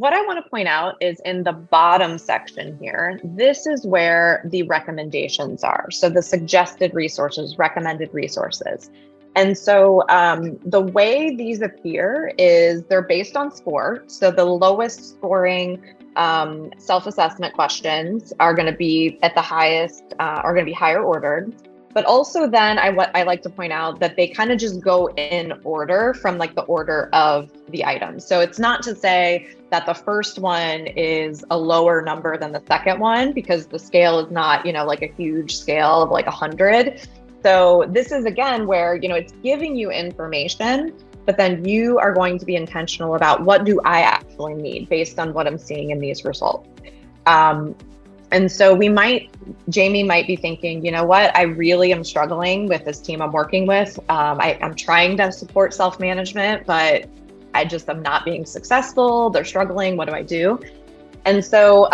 what I want to point out is in the bottom section here, this is where the recommendations are. So the suggested resources, recommended resources. And so the way these appear is they're based on score. So the lowest scoring self-assessment questions are going to be at the highest, are going to be higher ordered. But also then I like to point out that they kind of just go in order from like the order of the items. So it's not to say that the first one is a lower number than the second one, because the scale is not, like a huge scale of like 100. So this is again where, it's giving you information, but then you are going to be intentional about what do I actually need based on what I'm seeing in these results. And so Jamie might be thinking, you know what, I really am struggling with this team I'm working with. I'm trying to support self-management, but I just am not being successful. They're struggling. What do I do? And so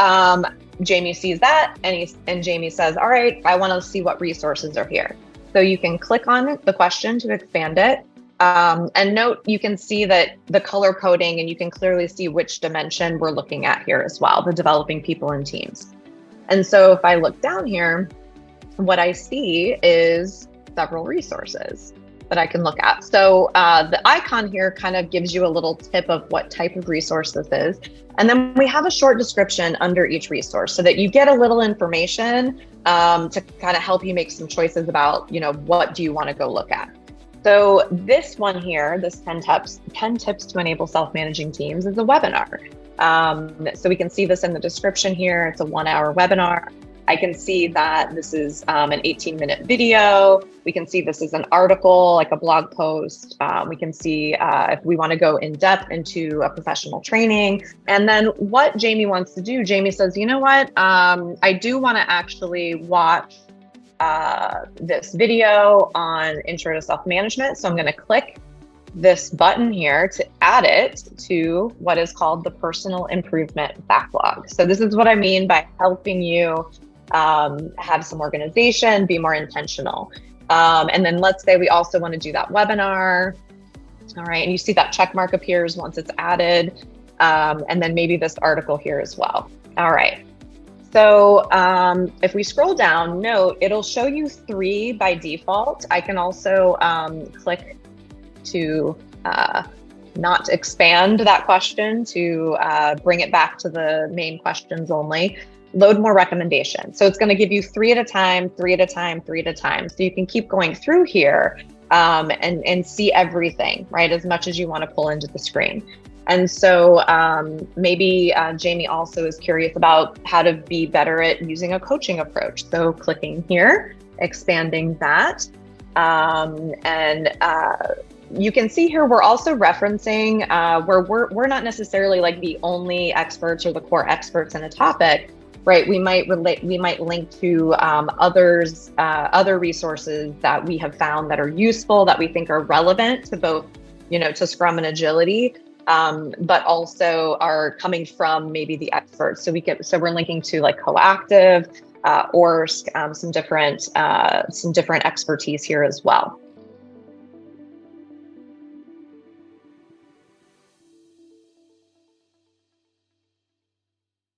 Jamie sees that and Jamie says, all right, I want to see what resources are here. So you can click on the question to expand it. And note, you can see that the color coding, and you can clearly see which dimension we're looking at here as well, the developing people and teams. And so if I look down here, what I see is several resources that I can look at. So the icon here kind of gives you a little tip of what type of resource this is. And then we have a short description under each resource so that you get a little information to kind of help you make some choices about, what do you want to go look at. So this one here, this 10 tips to enable self-managing teams, is a webinar. So we can see this in the description here. It's a 1-hour webinar. I can see that this is an 18-minute video. We can see this is an article, like a blog post. We can see if we want to go in depth into a professional training. And then what Jamie wants to do, Jamie says, you know what, I do want to actually watch this video on intro to self-management. So I'm going to click this button here to add it to what is called the personal improvement backlog. So this is what I mean by helping you have some organization, be more intentional. And then let's say we also want to do that webinar. All right. And you see that check mark appears once it's added. And then maybe this article here as well. All right. So if we scroll down, note, it'll show you 3 by default. I can also click to not expand that question to bring it back to the main questions only. Load more recommendations. So it's going to give you 3 at a time, 3 at a time, 3 at a time. So you can keep going through here and see everything, right? As much as you want to pull into the screen. And so maybe Jamie also is curious about how to be better at using a coaching approach. So clicking here, expanding that. You can see here, we're also referencing where we're not necessarily like the only experts or the core experts in a topic, right? We might link to other resources that we have found that are useful, that we think are relevant to both, to Scrum and Agility, but also are coming from maybe the experts. So we're linking to like Coactive or some different expertise here as well.